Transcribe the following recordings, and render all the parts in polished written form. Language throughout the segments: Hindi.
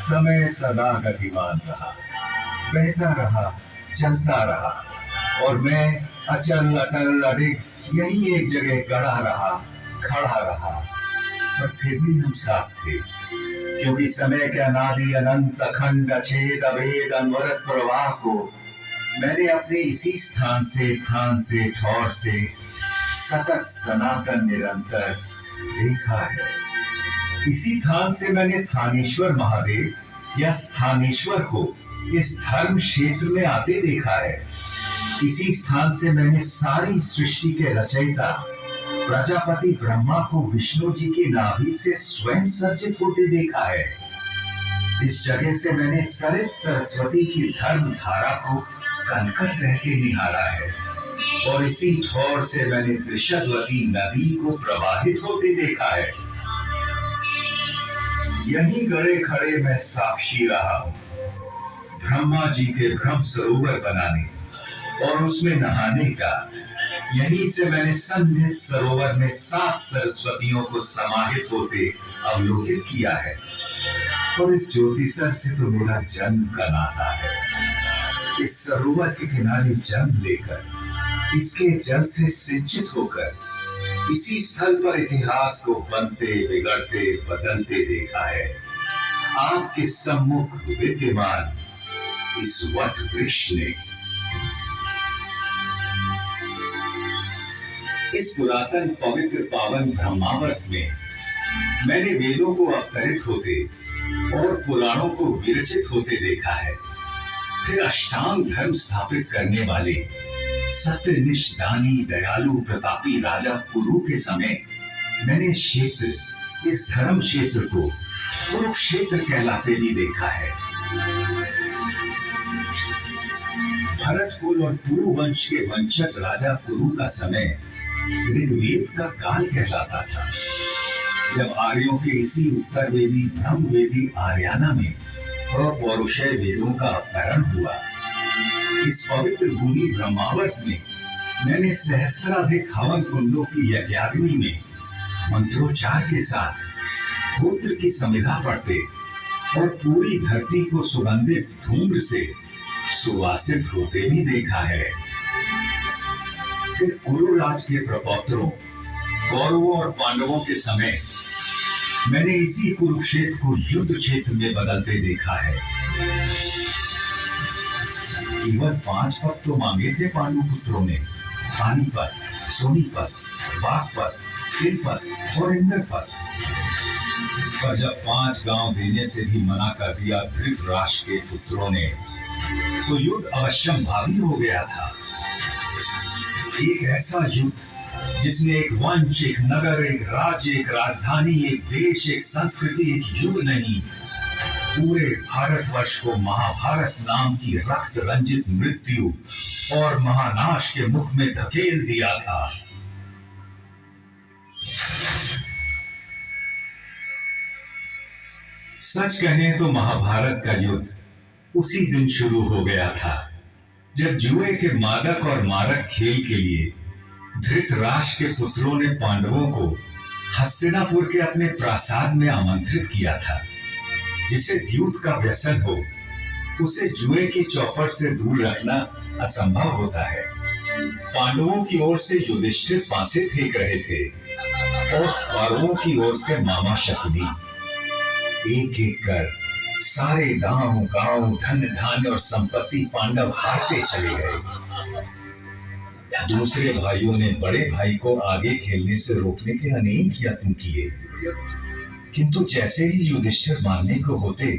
समय सदा गतिमान रहा, बहता रहा, चलता रहा, और मैं अचल अटल अडिग यही एक जगह गड़ा रहा, खड़ा रहा। पर फिर भी हम साथ थे, क्योंकि समय के अनादि अनंत अखंड अछेद अभेद अनवरत प्रवाह को मैंने अपने इसी स्थान से, थान से, ठौर से सतत सनातन निरंतर देखा है। इसी थान से मैंने थानेश्वर महादेव या स्थानेश्वर को इस धर्म क्षेत्र में आते देखा है। इसी स्थान से मैंने सारी सृष्टि के रचयिता प्रजापति ब्रह्मा को विष्णु जी की नाभि से स्वयं सर्जित होते देखा है। इस जगह से मैंने सरित सरस्वती की धर्म धारा को कनकट बहते निहारा है, और इसी ठौर से मैंने त्रिशतवती नदी को प्रवाहित होते देखा है। यहीं गड़े खड़े मैं साक्षी रहा हूं ब्रह्मा जी के ब्रह्म सरोवर बनाने और उसमें नहाने का। यहीं से मैंने सन्निध सरोवर में 7 सरस्वतियों को समाहित होते अवलोकित किया है। और इस ज्योतिसर से तो मेरा जन्म का नाता है। इस सरोवर के किनारे जन्म लेकर, इसके जल से सिंचित होकर इसी स्थल पर इतिहास को बनते, बिगड़ते, बदलते देखा है। आपके सम्मुख विद्यमान इस वट वृक्ष ने। इस पुरातन पवित्र पावन ब्रह्मावर्त में मैंने वेदों को अवतरित होते और पुराणों को विरचित होते देखा है। फिर अष्टांग धर्म स्थापित करने वाले सत्यनिष्ठ, दानी, दयालु, प्रतापी राजा कुरु के समय मैंने क्षेत्र, इस धर्म क्षेत्र को कुरुक्षेत्र कहलाते भी देखा है। भरत कुल और कुरु वंश के वंशज राजा कुरु का समय ऋग्वेद का काल कहलाता था, जब आर्यों के इसी उत्तरवेदी ब्रह्मवेदी आर्याना में अपौरुषेय वेदों का अवतरण हुआ। इस पवित्र भूमि ब्रह्मावर्त में मैंने सहस्त्राधिक हवन कुंडों की यज्ञाग्नि में मंत्रोच्चार के साथ होत्र की समिधा पढ़ते और पूरी धरती को सुगंधित धूम्र से सुवासित होते भी देखा है। फिर कुरुराज के प्रपौत्रों कौरवों और पांडवों के समय मैंने इसी कुरुक्षेत्र को युद्ध क्षेत्र में बदलते देखा है। केवल 5 पद तो मांगे थे पांडु पुत्रों ने, पानीपत, सोनीपत, बागपत, तिलपत और इंद्रपत। पर जब 5 गांव देने से भी मना कर दिया धृतराष्ट्र के पुत्रों ने, तो युद्ध अवश्यंभावी हो गया था। एक ऐसा युद्ध जिसने एक वंश, एक नगर, एक राज्य, एक राजधानी, एक देश, एक संस्कृति, एक युग नहीं, पूरे भारतवर्ष को महाभारत नाम की रक्त रंजित मृत्यु और महानाश के मुख में धकेल दिया था। सच कहें तो महाभारत का युद्ध उसी दिन शुरू हो गया था, जब जुए के मादक और मारक खेल के लिए धृतराष्ट्र के पुत्रों ने पांडवों को हस्तिनापुर के अपने प्रासाद में आमंत्रित किया था। जिसे द्यूत का व्यसन हो, उसे जुए की चौपट से दूर रखना असंभव होता है। पांडवों की ओर से युधिष्ठिर पासे फेंक रहे थे और कौरवों की ओर से मामा शकुनी। एक एक कर सारे दांव, गांव, धन धान्य और संपत्ति पांडव हारते चले गए। दूसरे भाइयों ने बड़े भाई को आगे खेलने से रोकने के अनेक यत्न किए, किंतु जैसे ही युधिष्ठिर मानने को होते,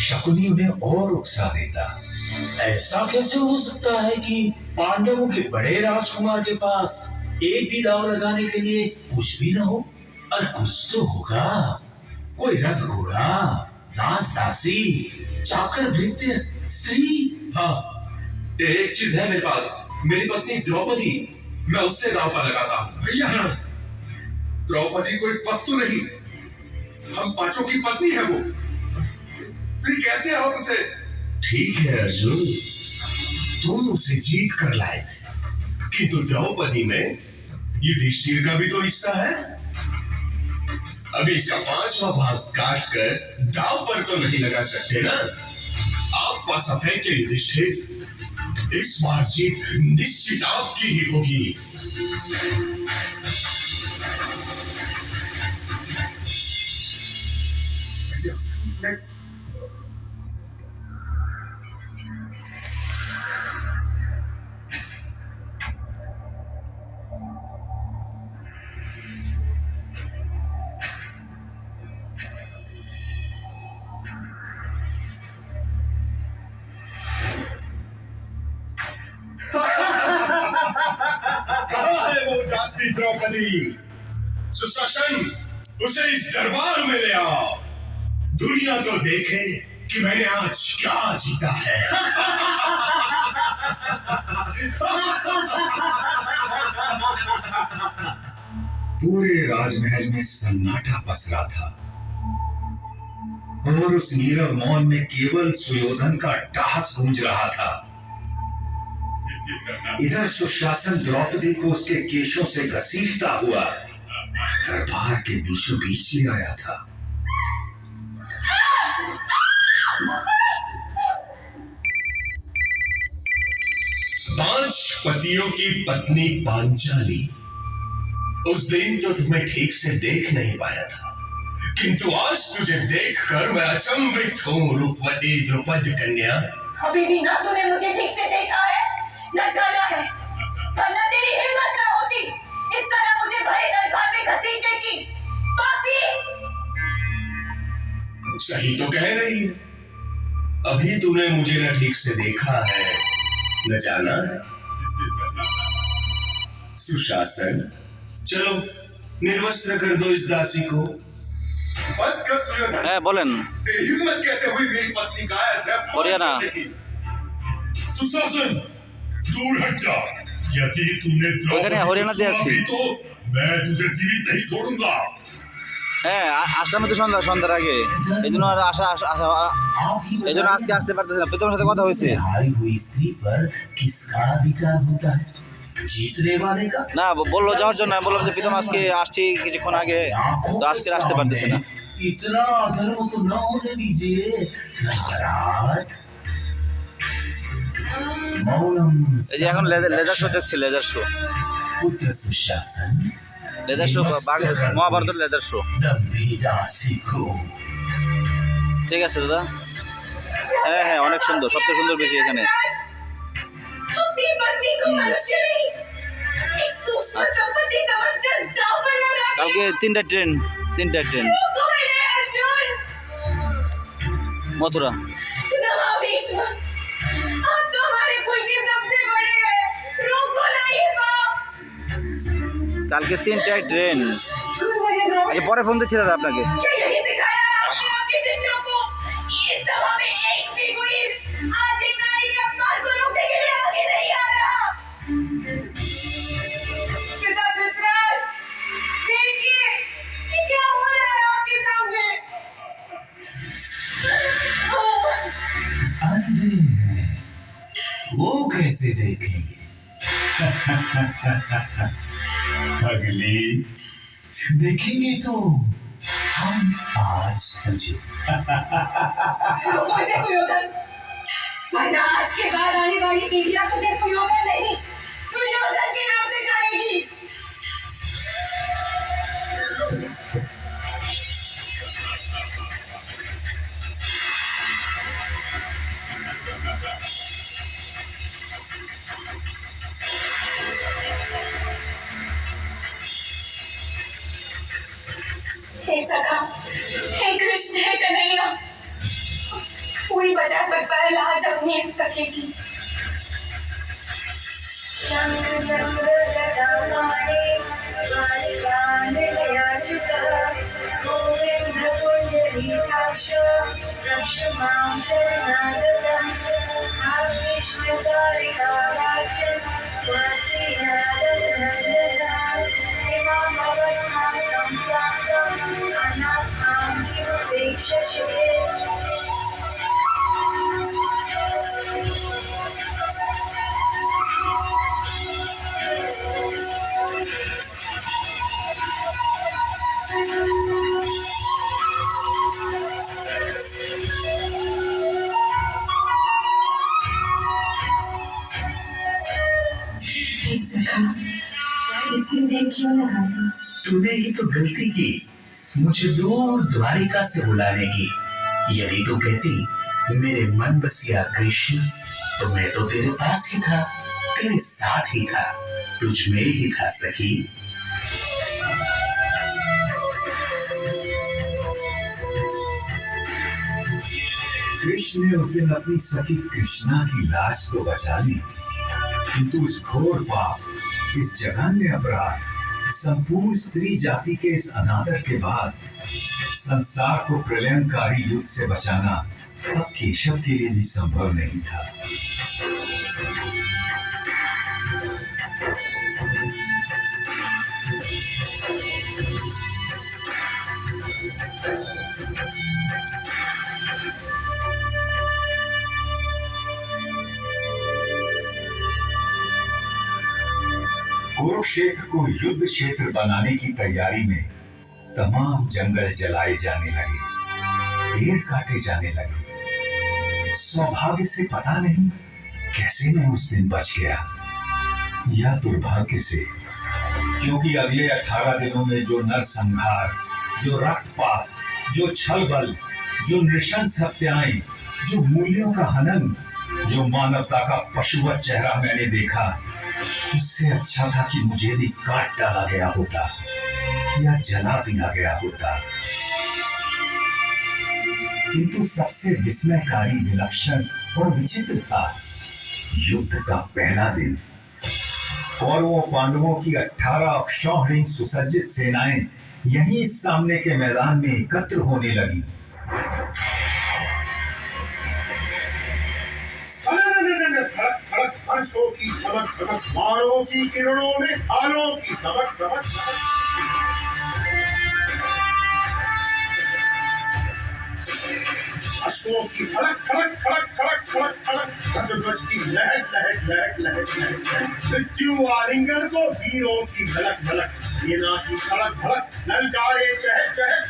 शकुनी उन्हें और उकसा देता। ऐसा कैसे हो सकता है कि पांडवों के बड़े राजकुमार के पास एक भी दांव लगाने के लिए कुछ भी ना हो? और कुछ तो होगा, कोई रथ घोड़ा, दास दासी, चाकर भृत्य, स्त्री। हाँ, एक चीज है मेरे पास, मेरी पत्नी द्रौपदी, मैं उससे दांव पर लगाता हूँ। भैया, द्रौपदी कोई वस्तु नहीं, हम पांचों की पत्नी है वो। फिर कैसे हम उसे? ठीक है अर्जुन, तुम उसे जीत कर लाए थे, किंतु द्रौपदी में युधिष्ठिर का भी तो हिस्सा है। अभी इसका 5वां भाग काट कर दाव पर तो नहीं लगा सकते ना। आप पास सफेद के युधिष्ठिर, इस बार जीत निश्चित आपकी ही होगी। कहाँ है वो दासी द्रौपदी? सुशासन, उसे इस दरबार में ले आओ। दुनिया तो देखे कि मैंने आज क्या जीता है। पूरे राजमहल में सन्नाटा पसरा था और उस नीरव मौन में केवल सुयोधन का टास गूंज रहा था। इधर सुशासन द्रौपदी को उसके केशों से घसीटता हुआ दरबार के बीचों बीच ले आया था। पांच पतियों की पत्नी पांचाली, उस दिन तो तुम्हें ठीक से देख नहीं पाया था, किंतु आज तुझे देखकर मैं अचंभित हूँ रूपवती द्रुपद कन्या। अभी भी ना तूने मुझे ठीक से देखा है, न जाना है, पर न तेरी हिम्मत न होती इस तरह मुझे भरे दरबार में घसीटने की। पापी! सही तो कह रही है। अभी तूने मुझे न ठीक से देखा है, न जाना है। सुशासन, चलो निर्वस्त्र कर दो इस दासी को। बस कर सुयोधन। बोलें। तेरी हिम्मत कैसे हुई मेरी पत्नी का ऐसे बोलिए ना। सुशासन, दूर हट जा। यदि तूने हरियाणा दे आছি तो मैं तुझे जीवित नहीं छोड़ूंगा। হ্যাঁ, আসলাম তো সন্ধ্যার আগে, এই জন্য আর এই জন্য আজকে আসতে পারতেছি না। প্রীতমের সাথে কথা হয়েছে हारी हुई स्त्री पर किसका अधिकार होता है? जीतने वाले का। না, বললো যাওয়ার জন্য। আমি বললাম যে প্রীতম আজকে আসছি কিছুক্ষণ আগে, তো আজকে আসতে পারতেছি না। इतना अधर्म तो न होने दीजिए धर्मराज। मौनम এই যে এখন লেজার শো দেখছি, লেজার শো, पुत्र सुशासन, লেজার শো, মহাভারতের লেজার শো। दंभिदासी को। ঠিক আছে দাদা। হ্যাঁ হ্যাঁ, অনেক সুন্দর, সবচেয়ে সুন্দর বেশি এখানে। अपनी पत्नी को मनुष्य नहीं, एक सूक्ष्म संपत्ति समझकर दांव पर लगा के। কালকে তিনটা ট্রেন रोको इन्हें अर्जुन। মথুরা। नमः भीष्म, आप तो हमारे कुल के सबसे बड़े हैं, रोको ना ये पाप। কালকে তিনটায় ট্রেন। मुझे द्रोह আচ্ছা, পরে ফোন দিচ্ছি দাদা আপনাকে। क्या यही सिखाया आपने आपके शिष्यों को कि इस सभा में एक भी कोई आज एक नारी के अपमान को रोकने के लिए आगे नहीं आ रहा। पिता धृतराष्ट्र, देखिए ये क्या हो रहा है आपके सामने। अंधे हैं, वो कैसे देखेंगे? अगली देखेंगे तो हम आज तुझे। रोको इसे सुयोधन, वरना आज के बाद आने वाली पीढ़ियां तुझे सुयोधन नहीं, दुर्योधन के नाम से जानेगी। हे सखा, हे कृष्ण, हे कन्हैया, कोई बचा सकता है लाज अपनी इस सखी की। हे सखा, इतनी देर क्यों लगाती? तूने ही तो गलती की मुझे दूर द्वारिका से बुलाने की। यदि तू कहती मेरे मन बसिया कृष्ण, तो मैं तो तेरे पास ही था, तेरे साथ ही था, तुझ में ही था सखी। कृष्ण ने उस दिन अपनी सखी कृष्णा की लाश तो बचा ली, किंतु उस घोर पाप, इस जघन्य अपराध, संपूर्ण स्त्री जाति के इस अनादर के बाद संसार को प्रलयंकारी युद्ध से बचाना अब केशव के लिए भी संभव नहीं था। कुरुक्षेत्र को युद्ध क्षेत्र बनाने की तैयारी में तमाम जंगल जलाए जाने लगे, पेड़ काटे जाने लगे। सौभाग्य से पता नहीं कैसे मैं उस दिन बच गया, या दुर्भाग्य से, क्योंकि अगले 18 दिनों में जो नरसंहार, जो रक्तपात, जो छल बल, जो नृशंस हत्याएं, जो मूल्यों का हनन, जो मानवता का पशुवत चेहरा मैंने देखा, उससे अच्छा था कि मुझे भी काट डाला गया होता या जला दिया गया होता। किंतु सबसे विस्मयकारी, विलक्षण और विचित्र था युद्ध का पहला दिन। कौरवों पांडवों की 18 अक्षौहिणी सुसज्जित सेनाएं यहीं सामने के मैदान में एकत्र होने लगी। फर्शों की चमक चमक, बाणों की किरणों में आलों की चमक चमक चमक। अश्वों की खड़क खड़क खड़क खड़क खड़क खड़क, गजध्वज की लहट लहट लहट लहट लहट, मृत्यु आलिंगन को वीरों की झलक झलक, सेना की खड़क भड़क, ललकारे चहक चहक,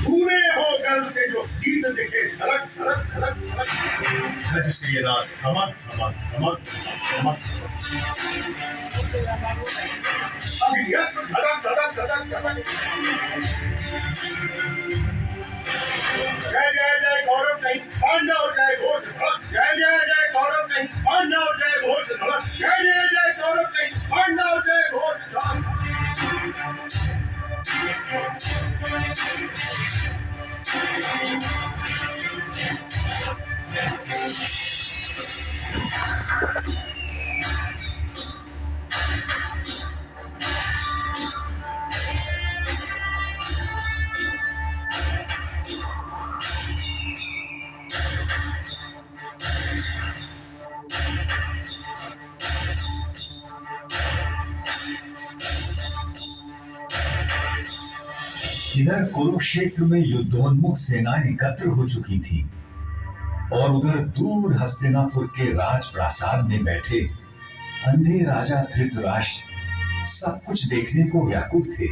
भूले हो गर्व से जो जीत दिखे झलक झलक झलक झलक, गज सेना धमक धमक धमक धमक, अभियस्त्र धड़क धड़क धड़क धड़क। जय जय जय गौरव कहीं पांडव जय घोष धड़क, जय जय जय गौरव कहीं पांडव जय घोष धड़क, जय जय जय गौरव कहीं पांडव जय घोष धड़क। इधर कुरुक्षेत्र में युद्धोन्मुख सेनाएं एकत्र हो चुकी थी और उधर दूर हस्तिनापुर के राजप्रासाद में बैठे अंधे राजा धृतराष्ट्र सब कुछ देखने को व्याकुल थे।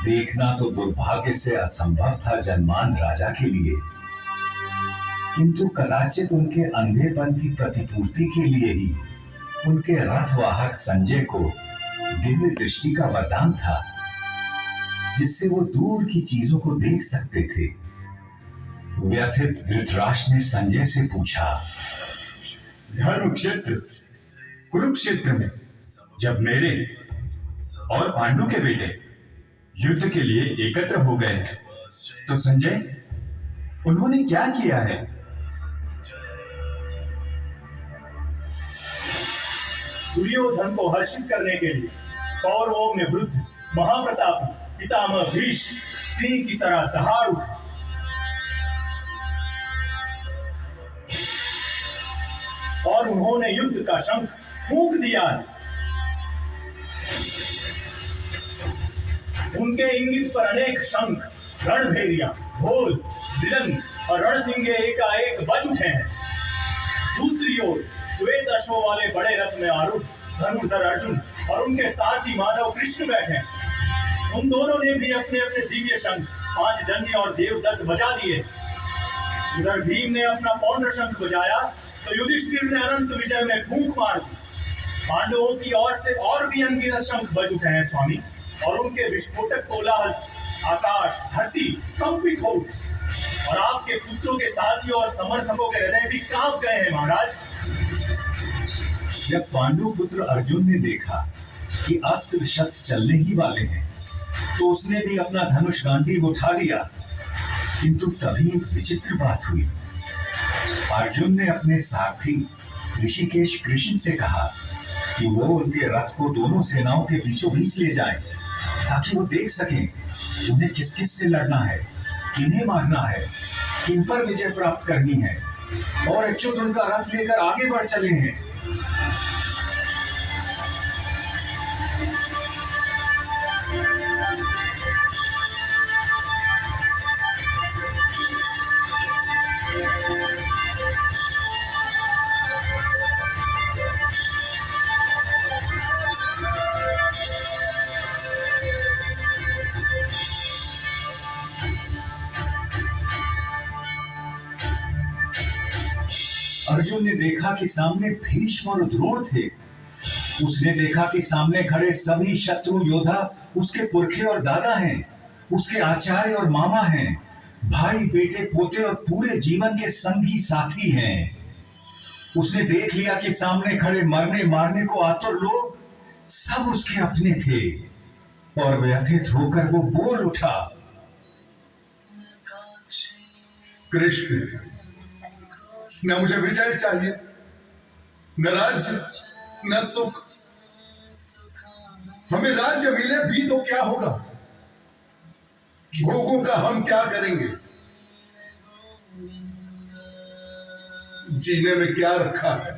देखना तो दुर्भाग्य से असंभव था जन्मांध राजा के लिए, किंतु कदाचित उनके अंधेपन की प्रतिपूर्ति के लिए ही उनके रथवाहक संजय को दिव्य दृष्टि का वरदान था, जिससे वो दूर की चीजों को देख सकते थे। व्यथित धृतराष्ट्र ने संजय से पूछा, धर्मक्षेत्र कुरुक्षेत्र में जब मेरे और पांडु के बेटे युद्ध के लिए एकत्र हो गए हैं, तो संजय उन्होंने क्या किया है? दुर्योधन को हर्षित करने के लिए कौरवों में वृद्ध महाप्रतापी पितामह भीष्म सिंह की तरह दहाड़ उठे। और उन्होंने युद्ध का शंख फूंक दिया है। उनके इंगित पर अनेक शंख, रणभेरियां, ढोल, मृदंग और रणसिंगे एकाएक बज उठे हैं। दूसरी ओर श्वेत अश्वों वाले बड़े रथ में आरूढ़ धनुर्धर अर्जुन और उनके साथी माधव कृष्ण बैठे हैं। उन दोनों ने भी अपने अपने दिव्य शंख पांचजन्य और देवदत्त बजा दिए। उधर भीम ने अपना पौंड्र शंख बजाया तो युधिष्ठिर ने अनंत विजय में फूंक मार दी। पांडवों की ओर से और भी अनगिनत शंख बज उठे हैं स्वामी, और उनके विस्फोटक कोलाहल आकाश धरती कंपित हो उठे, और आपके पुत्रों के साथियों और समर्थकों के हृदय भी कांप गए हैं महाराज। जब पांडु पुत्र अर्जुन ने देखा कि अस्त्र शस्त्र चलने ही वाले हैं, तो उसने भी अपना धनुष गांडीव उठा लिया। किंतु तभी एक विचित्र बात हुई। अर्जुन ने अपने सारथी ऋषिकेश कृष्ण से कहा कि वो उनके रथ को दोनों सेनाओं के बीचों बीच ले जाएं, ताकि वो देख सकें उन्हें किस किस से लड़ना है, किन्हें मारना है, किन पर विजय प्राप्त करनी है, और अच्युत उनका रथ लेकर आगे बढ़ चले हैं। अर्जुन ने देखा कि सामने भीष्म और द्रोण थे। उसने देखा कि सामने खड़े सभी शत्रु योद्धा उसके पुरखे और दादा हैं, उसके आचार्य और मामा हैं, भाई बेटे पोते और पूरे जीवन के संगी साथी हैं। उसने देख लिया कि सामने खड़े मरने मारने को आतुर लोग सब उसके अपने थे, और व्यथित होकर वो बोल उठा, कृष्ण, न मुझे विजय चाहिए, न राज्य, न सुख। हमें राज्य मिले भी तो क्या होगा? भोगों का हम क्या करेंगे? जीने में क्या रखा है?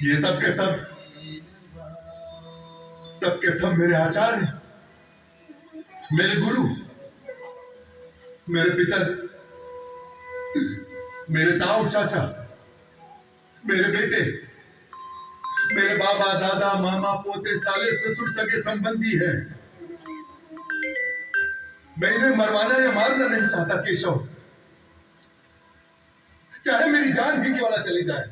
ये सब के सब मेरे आचार्य, मेरे गुरु, मेरे पिता, मेरे ताऊ चाचा, मेरे बेटे, मेरे बाबा दादा मामा पोते साले ससुर सगे संबंधी हैं। मैं इन्हें मरवाना या मारना नहीं चाहता केशव, चाहे मेरी जान भी क्यों ना चली जाए।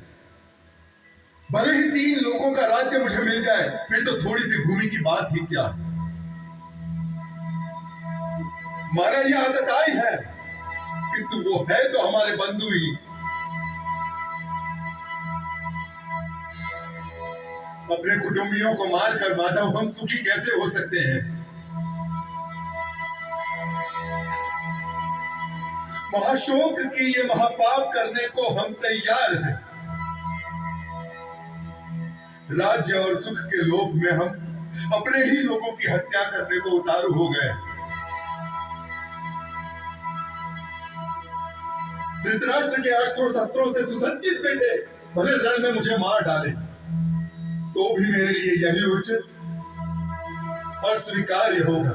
भले ही 3 लोगों का राज्य मुझे मिल जाए, फिर तो थोड़ी सी भूमि की बात ही क्या। मारा यह आदत आई है, किंतु वो है तो हमारे बंधु ही। अपने कुटुंबियों को मारकर माधव हम सुखी कैसे हो सकते हैं? महाशोक की ये महापाप करने को हम तैयार हैं। राज्य और सुख के लोभ में हम अपने ही लोगों की हत्या करने को उतारू हो गए। धृतराष्ट्र के अस्त्रों शस्त्रों से सुसज्जित बेटे भले रण में मुझे मार डाले, तो भी मेरे लिए यही उचित और स्वीकार्य होगा।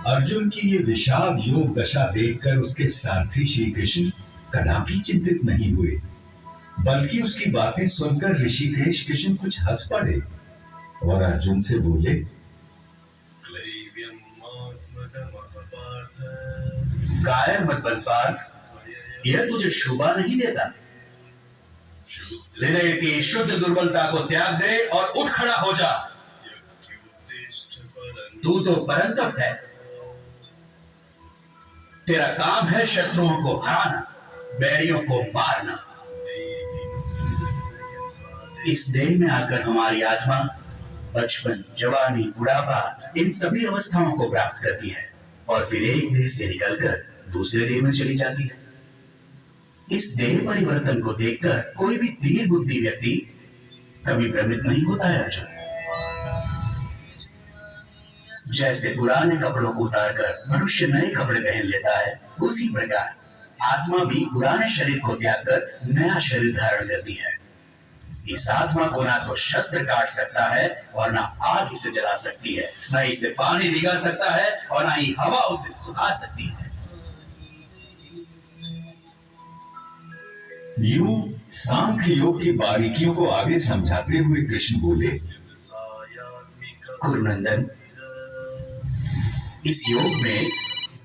अर्जुन की ये विषाद योग दशा देखकर उसके सारथी श्री कृष्ण कदापि चिंतित नहीं हुए, बल्कि उसकी बातें सुनकर ऋषिकेश कृष्ण कुछ हंस पड़े और अर्जुन से बोले, कायर मत बन पार्थ, यह तुझे शोभा नहीं देता। हृदय की शुद्ध दुर्बलता को त्याग दे और उठ खड़ा हो जा। तू तो परंतप है, तेरा काम है शत्रुओं को हराना, बैरियों को मारना। इस देह में आकर हमारी आत्मा बचपन, जवानी, बुढ़ापा इन सभी अवस्थाओं को प्राप्त करती है और फिर एक देह से निकलकर दूसरे देह में चली जाती है। इस देह परिवर्तन को देखकर कोई भी धीर बुद्धि व्यक्ति कभी भ्रमित नहीं होता है अर्जुन। जैसे पुराने कपड़ों को उतारकर मनुष्य नए कपड़े पहन लेता है, उसी प्रकार आत्मा भी पुराने शरीर को त्याग कर नया शरीर धारण करती है। इस आत्मा को ना तो शस्त्र काट सकता है और ना आग इसे जला सकती है, ना इसे पानी भिगा सकता है और ना ही हवा उसे सुखा सकती है। यूं सांख्य योग की बारीकियों को आगे समझाते हुए कृष्ण बोले, कुरुनंदन, इस योग में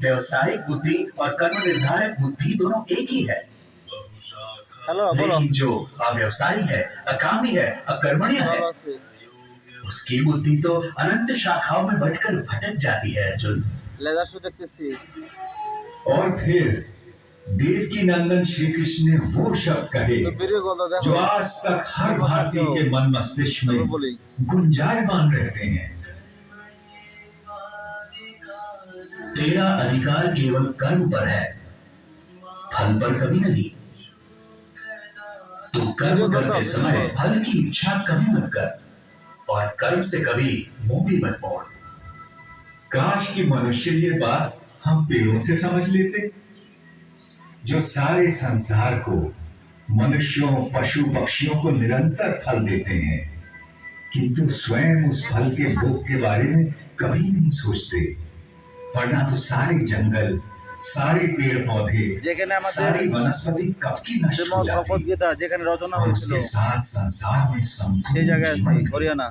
व्यवसायिक बुद्धि और कर्म निर्धारक बुद्धि दोनों एक ही है। হ্যালো বলো। लेकिन जो अव्यवसायी है, अकामी है, अकर्मण्य है, ভালো আছি। उसकी बुद्धि तो अनंत शाखाओं में बंटकर भटक जाती है अर्जुन। লেজার শো দেখতেছি। और फिर देवकी नंदन श्री कृष्ण ने वो शब्द कहे তো ভিডিও কল দেখো। जो आज तक हर भारतीय के मन मस्तिष्क में তারপর বলি। गुंजायमान रहते हैं। तेरा अधिकार केवल कर्म पर है, फल पर कभी नहीं। तू कर्म करते समय फल की इच्छा कभी मत कर और कर्म से कभी मुंह भी मत मोड़। काश कि मनुष्य ये बात हम पेड़ों से समझ लेते, जो सारे संसार को, मनुष्यों, पशु पक्षियों को निरंतर फल देते हैं, किंतु स्वयं उस फल के भोग के बारे में कभी नहीं सोचते। वरना तो सारे जंगल, सारे पेड़ पौधे, যেখানে আমাদের सारी वनस्पति कब की नष्ट हो শ্রীমদ্ जाती ভগবদ গীতা যেখানে রচনা और হয়েছিল उसके साथ संसार में সেই संपूर्ण জায়গায় जीवन আছি भी। হরিয়ানা।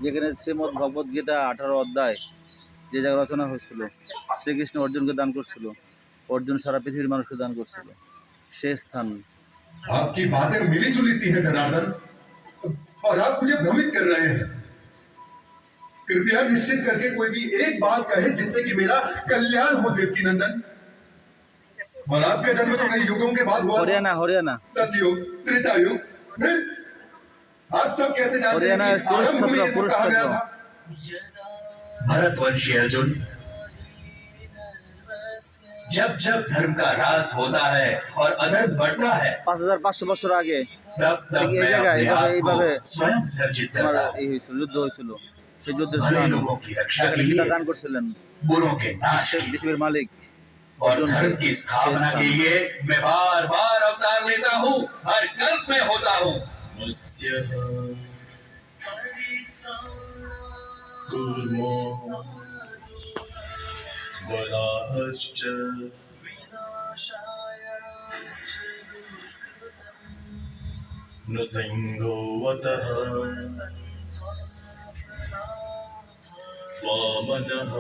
যেখানে শ্রীমদ্ ভগবদ গীতা 18 অধ্যায় যে জায়গায় রচনা হয়েছিল, শ্রীকৃষ্ণ অর্জুনকে দান করছিল, অর্জুন সারা পৃথিবীর মানুষকে দান করছিল, সে স্থান। आपकी बातें मिली जुली सी है जनार्दन, और आप मुझे भ्रमित कर रहे हैं। कृपया निश्चित करके कोई भी एक बात कहे जिससे कि मेरा कल्याण हो देवकी नंदन। और आपका जन्म तो कई युगों के बाद हुआ था। হরিয়ানা হরিয়ানা सतयुग, त्रेता युग, फिर आप सब कैसे जानते हैं हरियाणा कि आरंभ में ये सब कहा गया था? भरतवंशी अर्जुन, जब जब धर्म का ह्रास होता है और अधर्म बढ़ता है, 5500 বছর আগে तब तब এই मैं জায়গায় अपने आप এইভাবে को स्वयं सर्जित তোমার करता हूँ। এই হয়েছিল, যুদ্ধ হয়েছিল। সেই যুদ্ধের भले স্থান लोगों की रक्षा যেখানে के গীতা लिए, দান করছিলেন बुरों के नाश সেই के लिए পৃথিবীর मालिक और अर्जुन धर्म के की स्थापना के लिए मैं बार बार अवतार लेता हूँ, हर कल्प में होता हूँ। नृसिंहोऽवतः वामनः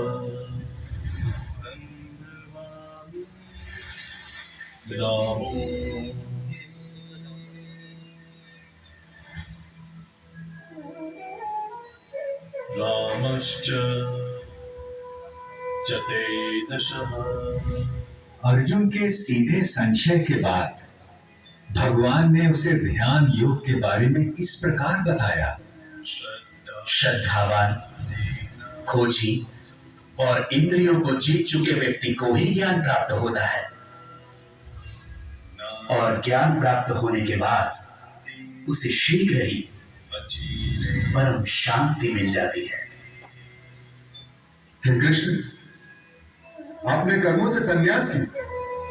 रामो रामश्च चतेदशः। अर्जुन के सीधे संशय के बाद भगवान ने उसे ध्यान योग के बारे में इस प्रकार बताया। श्रद्धावान, खोजी और इंद्रियों को जीत चुके व्यक्ति को ही ज्ञान प्राप्त होता है, और ज्ञान प्राप्त होने के बाद उसे शीघ्र ही परम शांति मिल जाती है। हे कृष्ण, आपने कर्मों से संन्यास की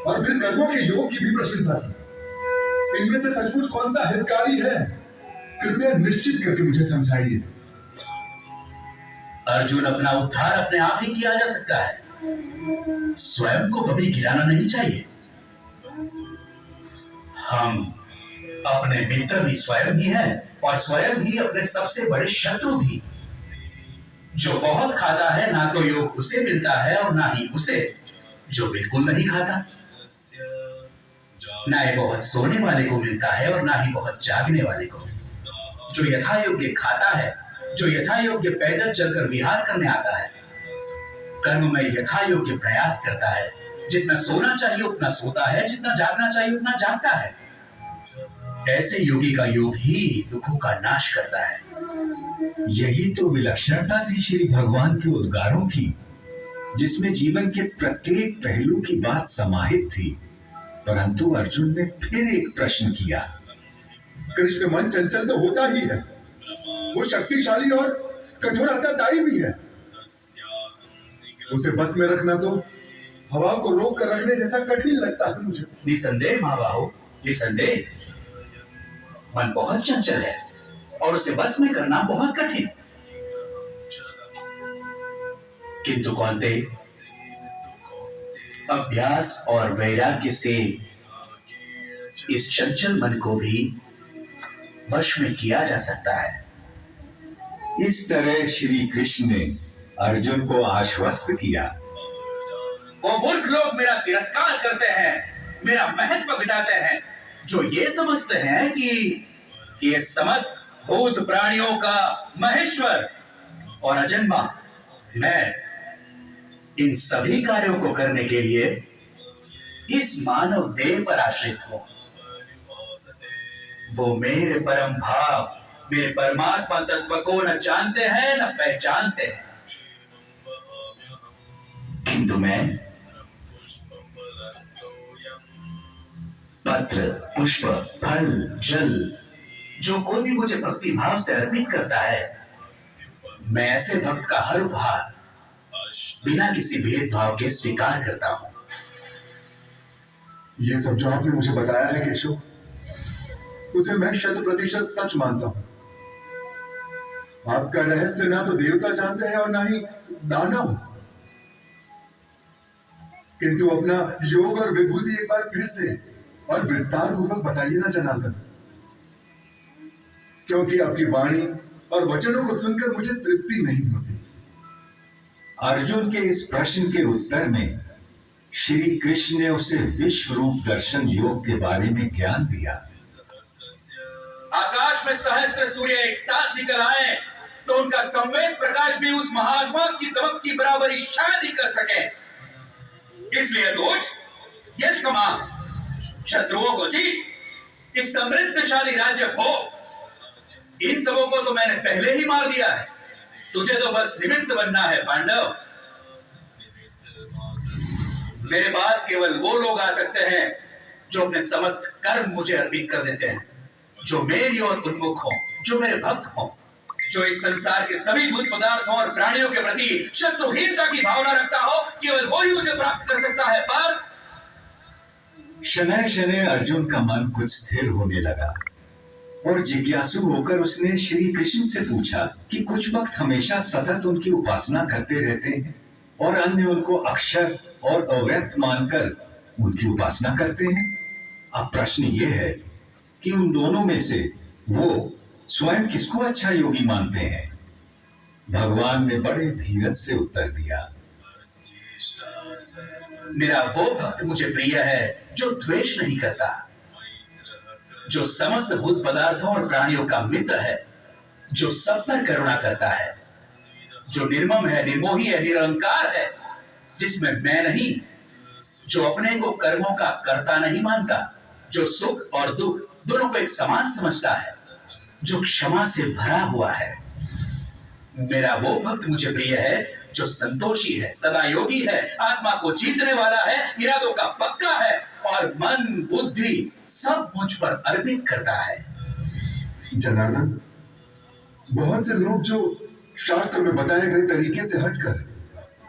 और फिर कर्मों के योग की भी प्रशंसा की। इनमें से सचमुच कौन सा हितकारी है? कृपया निश्चित करके मुझे समझाइए। अर्जुन, अपना उद्धार अपने आप ही किया जा सकता है, स्वयं को कभी गिराना नहीं चाहिए। हम अपने मित्र भी स्वयं ही हैं और स्वयं ही अपने सबसे बड़े शत्रु भी। जो बहुत खाता है, ना तो योग उसे मिलता है और ना ही उसे जो बिल्कुल नहीं खाता। ना ही बहुत सोने वाले को मिलता है और ना ही बहुत जागने वाले को। जो यथा योग्य खाता है, जो यथा योग्य पैदल चलकर विहार करने आता है, कर्म में यथा योग्य प्रयास करता है, जितना सोना चाहिए उतना सोता है, जितना जागना चाहिए उतना जागता है। ऐसे योगी का योग ही दुखों का नाश करता है। यही तो विलक्षणता थी श्री भगवान के उद्गारों की, जिसमें जीवन के प्रत्येक पहलू की बात समाहित थी। परंतु अर्जुन ने फिर एक प्रश्न किया। कृष्ण, मन चंचल तो होता ही है, वो शक्तिशाली और कठोरतादायी भी है। उसे बस में रखना तो हवा को रोक कर रखने जैसा कठिन लगता है मुझे। निसंदेह महाबाहो, निसंदेह मन बहुत चंचल है और उसे बस में करना बहुत कठिन। किंतु कौन्ते, अभ्यास और वैराग्य से इस चंचल मन को भी वश में किया जा सकता है। इस तरह श्री कृष्ण ने अर्जुन को आश्वस्त किया वो मूर्ख लोग मेरा तिरस्कार करते हैं, मेरा महत्व घटाते हैं, जो ये समझते हैं कि ये समस्त भूत प्राणियों का महेश्वर और अजन्मा मैं इन सभी कार्यों को करने के लिए इस मानव देह पर आश्रित हूं। वो मेरे परम भाव, मेरे परमात्मा तत्व को न जानते हैं न पहचानते हैं, किंतु मैं पत्र, पुष्प, फल, जल, जो कोई भी मुझे भक्ति भाव से अर्पित करता है, मैं ऐसे भक्त का हर उपहार बिना किसी भेदभाव के स्वीकार करता हूं। ये सब जो आपने मुझे बताया है केशव, उसे मैं 100% सच मानता हूं। आपका रहस्य ना तो देवता जानते हैं और ना ही दानव, किंतु अपना योग और विभूति एक बार फिर से और विस्तार पूर्वक बताइए ना जनार्दन, क्योंकि आपकी वाणी और वचनों को सुनकर मुझे तृप्ति नहीं होती। अर्जुन के इस प्रश्न के उत्तर में श्री कृष्ण ने उसे विश्व रूप दर्शन योग के बारे में ज्ञान दिया। आकाश में सहस्त्र सूर्य एक साथ निकल आए तो उनका संवेद प्रकाश भी उस महात्मा की दमक की बराबरी शायद ही कर सके। इसलिए तू उठ, यश कमा, शत्रुओं को जीत, इस समृद्धशाली राज्य भोग। इन सबों को तो मैंने पहले ही मार दिया है, तुझे तो बस निमित्त बनना है पांडव। मेरे पास केवल वो लोग आ सकते हैं जो अपने समस्त कर्म मुझे अर्पित कर देते हैं, जो मेरी ओर उन्मुख हो, जो मेरे भक्त हो, जो इस संसार के सभी भूत पदार्थों और प्राणियों के प्रति शत्रुहीनता की भावना रखता हो, केवल वो ही मुझे प्राप्त कर सकता है। पार्थ, शनैः शनैः अर्जुन का मन कुछ स्थिर होने लगा और जिज्ञासु होकर उसने श्री कृष्ण से पूछा कि कुछ भक्त हमेशा सतत उनकी उपासना करते रहते हैं और अन्य उनको अक्षर और अव्यक्त मानकर उनकी उपासना करते हैं। अब प्रश्न ये है कि उन दोनों में से वो स्वयं किसको अच्छा योगी मानते हैं? भगवान ने बड़े धीरज से उत्तर दिया, मेरा वो भक्त मुझे प्रिय है जो द्वेष नहीं करता, जो समस्त भूत पदार्थों और प्राणियों का मित्र है, जो सब पर करुणा करता है, जो निर्मम है, निर्मोही है, निरहंकार है, जिसमें मैं नहीं, जो अपने को कर्मों का कर्ता नहीं मानता, जो सुख और दुख दोनों को एक समान समझता है, जो क्षमा से भरा हुआ है। मेरा वो भक्त मुझे प्रिय है जो संतोषी है, सदा योगी है, आत्मा को जीतने वाला है, इरादों का पक्का है और मन बुद्धि सब मुझ पर अर्पित करता है। जनार्दन, बहुत से लोग जो शास्त्र में बताए गए तरीके से हटकर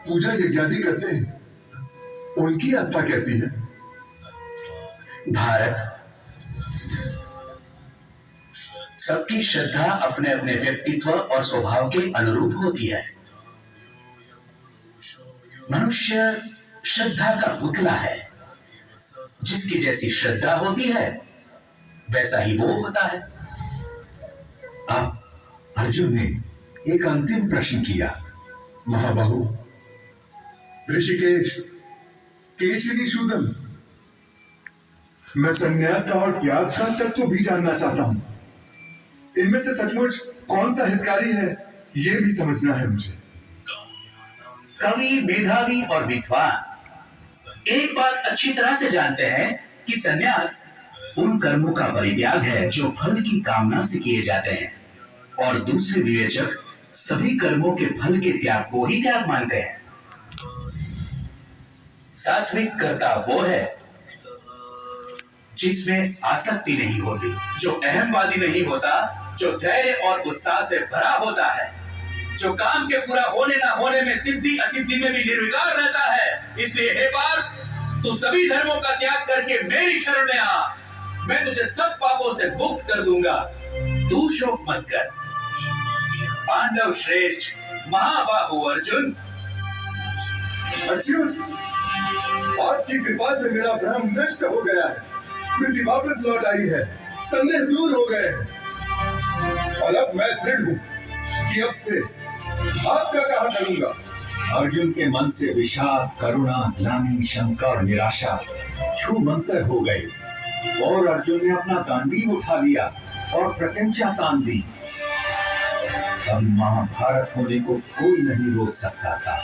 पूजा यज्ञादि करते हैं, उनकी आस्था कैसी है? भारत, सबकी श्रद्धा अपने अपने व्यक्तित्व और स्वभाव के अनुरूप होती है। मनुष्य श्रद्धा का पुतला है, जिसकी जैसी श्रद्धा होती है वैसा ही वो होता है। अब अर्जुन ने एक अंतिम प्रश्न किया, महाबाहु, ऋषिकेश, केशिनी शूदम, मैं संन्यास का और त्याग का तत्व भी जानना चाहता हूं। इनमें से सचमुच कौन सा हितकारी है, यह भी समझना है मुझे। कवि, मेधावी और विद्वान एक बात अच्छी तरह से जानते हैं कि संन्यास उन कर्मों का परित्याग है जो फल की कामना से किए जाते हैं, और दूसरे विवेचक सभी कर्मों के फल के त्याग को ही त्याग मानते हैं। सात्विक कर्ता वो है जिसमें आसक्ति नहीं होती, जो अहमवादी नहीं होता, जो धैर्य और उत्साह से भरा होता है, जो काम के पूरा होने ना होने में सिद्धि असिद्धि में भी निर्विकार रहता है। इसलिए हे पार्थ, तू सभी धर्मों का त्याग करके मेरी शरण में आ, मैं तुझे सब पापों से मुक्त कर दूंगा। तू शोक मत कर। पांडव श्रेष्ठ महाबाहु अर्जुन, अर्जुन, आपकी कृपा से मेरा भ्रम नष्ट हो गया है, स्मृति वापस लौट आई है, संदेह दूर हो गए हैं, और अब मैं दृढ़ हूं कि अब से आपका कहा करूंगा। अर्जुन के मन से विषाद, करुणा, ग्लानि, शंका और निराशा छू मंतर हो गए और अर्जुन ने अपना गांडीव उठा लिया और प्रत्यंचा तान दी। अब महाभारत होने को कोई नहीं रोक सकता था।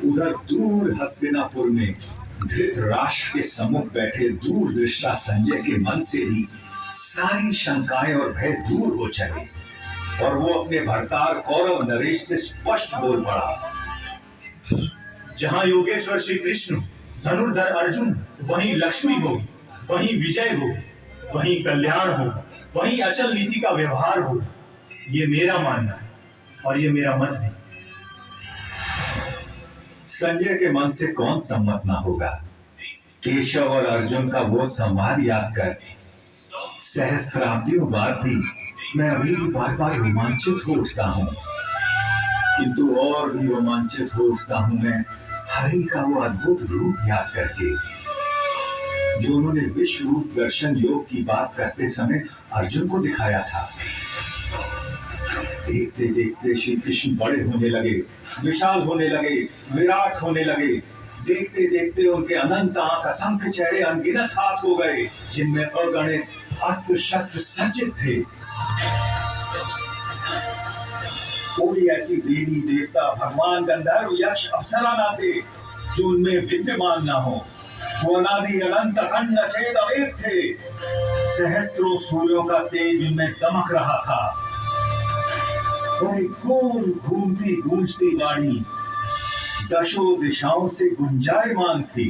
उधर दूर हस्तिनापुर में धृतराष्ट्र के सम्मुख बैठे दूरदृष्टा संजय के मन से भी सारी शंकाएं और भय दूर हो चले और वो अपने भरतार कौरव नरेश से स्पष्ट बोल पड़ा। जहां योगेश्वर श्री कृष्ण, धनुर्धर अर्जुन, वहीं लक्ष्मी होगी, वहीं विजय होगी, वहीं कल्याण होगा, वहीं अचल नीति का व्यवहार होगा। ये मेरा मानना है और ये मेरा मत है। संजय के मन से कौन सम्मत ना होगा। केशव और अर्जुन का वो संवाद याद कर सहस्त्राब्दियों बाद भी मैं अभी भी बार बार रोमांचित हो उठता हूँ, किंतु और भी रोमांचित हो उठता हूँ मैं हरि का वो अद्भुत रूप याद करके, जो उन्होंने विश्व रूप दर्शन योग की बात करते समय अर्जुन को दिखाया था। देखते देखते श्री कृष्ण बड़े होने लगे, विशाल होने लगे, विराट होने लगे। देखते देखते उनके अनंत आंख, असंख्य चेहरे, अनगिनत हाथ हो गए जिनमें अगणित अस्त्र शस्त्र सज्जित थे। कोई ऐसी देवी देवता, भगवान, गंधर्व, यक्ष, अप्सरा ना थे जो उनमें विद्यमान ना हो। वो अनादि अनंत अखंड अछेद अवेद थे। सहस्त्रों सूर्यों का तेज उनमें दमक रहा था। और एक गोल घूमती गूंजती वाणी दशों दिशाओं से गुंजायमान थी।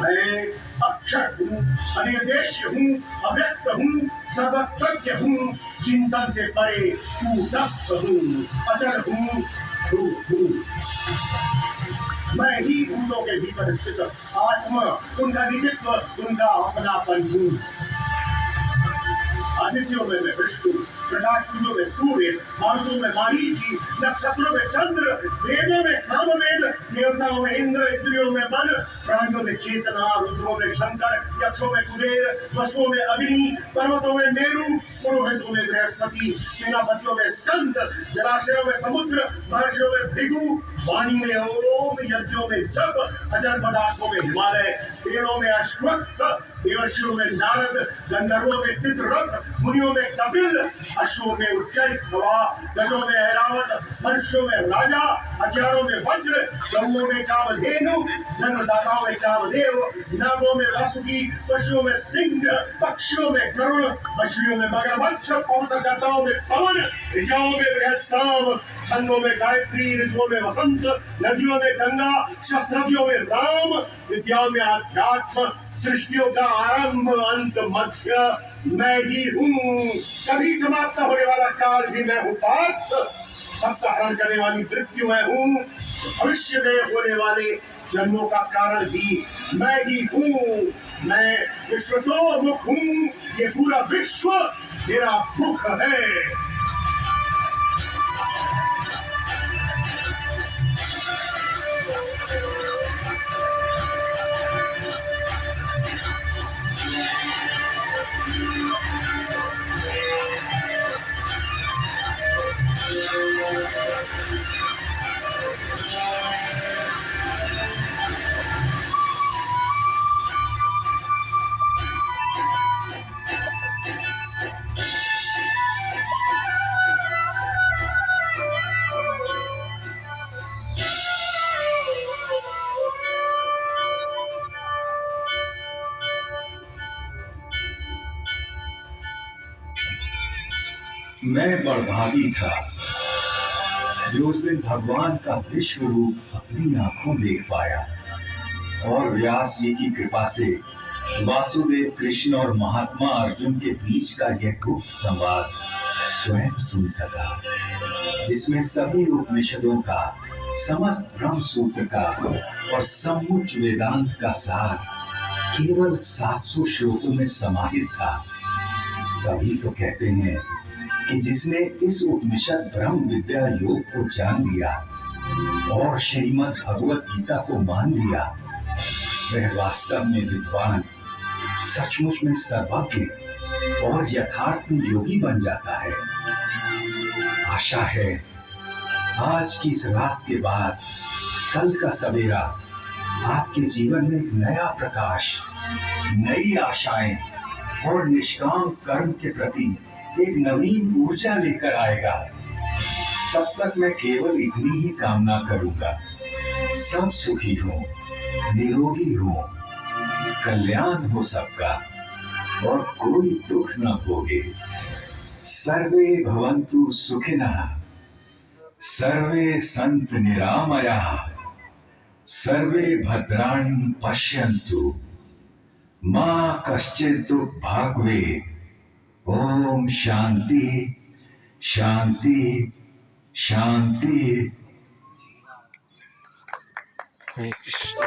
मैं अक्षर हूँ, अनिर्देश्य हूँ, अव्यक्त हूँ, सर्वज्ञ हूँ, चिंतन से परे कूटस्थ हूँ, अचल हूँ, ध्रुव हूँ। मैं ही भूतों के भीतर स्थित आत्मा, उनका निजित्व, उनका अपनापन हूँ। आदित्यों में मैं विष्णु, प्रकाशपुंजों में सूर्य, मारुतों में मारीची, नक्षत्रों में चंद्र, वेदों में सामवेद, देवताओं में इंद्र, इंद्रियों में मन, प्राणियों में चेतना, रुद्रों में शंकर, यक्षों में कुबेर, वसुओं में अग्नि, पर्वतों में मेरु, पुरोहितों में बृहस्पति, सेनापतियों में स्कंद, जलाशयों में समुद्र, महर्षियों में भृगु, वाणी में ओम, यज्ञों में जप, अचल पदार्थों में हिमालय, पेड़ों में अश्वत्थ, देवर्षियों में नारद, गंधर्वों में चित्ररथ, मुनियों में कपिल, अश्वों में उच्चैश्रवा, गजों में ऐरावत, मनुष्यों में राजा, हथियारों में वज्र, गौओं में कामधेनु, जन्मदाताओं में कामदेव, नागों में वासुकी, पशुओं में सिंह, पक्षियों में गरुड़, मछलियों में मगरमच्छ, पवनकर्ताओं में पवन, ऋचाओं में बृहत्साम, छंदों में गायत्री, ऋतुओं में वसंत, नदियों में गंगा, शस्त्रज्ञों में राम, विद्याओं में आध्यात्म, सृष्टियों का आरंभ, अंत, मध्य मैं ही हूँ। कभी समाप्त होने वाला काल भी मैं हूँ पार्थ। सबका हरण करने वाली मृत्यु मैं हूँ। भविष्य में होने वाले जन्मों का कारण भी मैं ही हूँ। मैं विश्वतोमुख हूँ। ये पूरा विश्व मेरा मुख है। मैं बड़भागी था जो उस दिन भगवान का विश्व रूप अपनी आंखों देख पाया और व्यास जी की कृपा से वासुदेव कृष्ण और महात्मा अर्जुन के बीच का यह गुप्त संवाद स्वयं सुन सका, जिसमें सभी उपनिषदों का, समस्त ब्रह्म सूत्र का और समुच्च वेदांत का सार केवल 700 श्लोकों में समाहित था। तभी तो कहते हैं कि जिसने इस उपनिषद ब्रह्म विद्या योग को जान लिया और श्रीमद् भगवत गीता को मान लिया, वह वास्तव में विद्वान, सचमुच में सर्वज्ञ और यथार्थ में योगी बन जाता है। आशा है आज की इस रात के बाद कल का सवेरा आपके जीवन में एक नया प्रकाश, नई आशाएं और निष्काम कर्म के प्रति एक नवीन ऊर्जा लेकर आएगा। तब तक मैं केवल इतनी ही कामना करूंगा, सब सुखी हो, निरोगी हो, कल्याण हो सबका और कोई दुख न भोगे। सर्वे भवन्तु सुखिनः, सर्वे सन्तु निरामयाः, सर्वे भद्राणि पश्यन्तु, मा कश्चित् दुःखभाग् भवेत्। ओम शांति शांति शांति। हरे कृष्ण।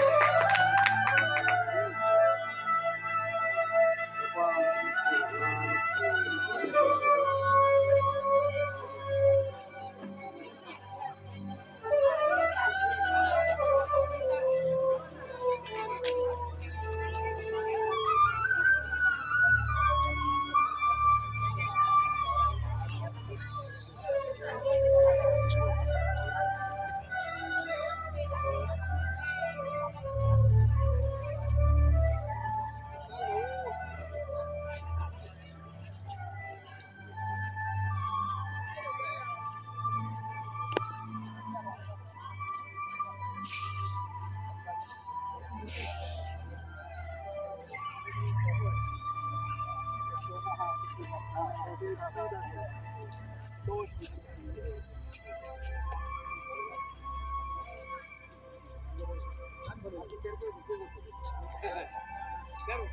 Claro,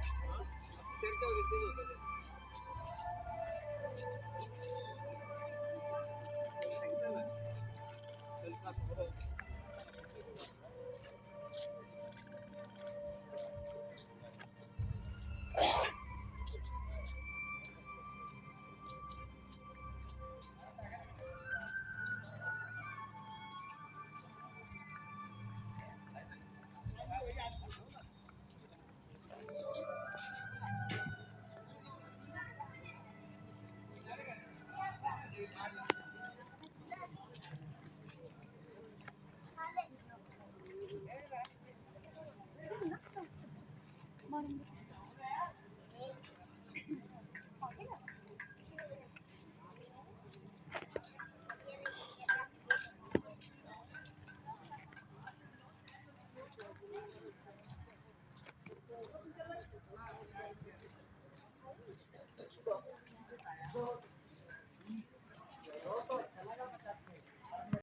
cerca de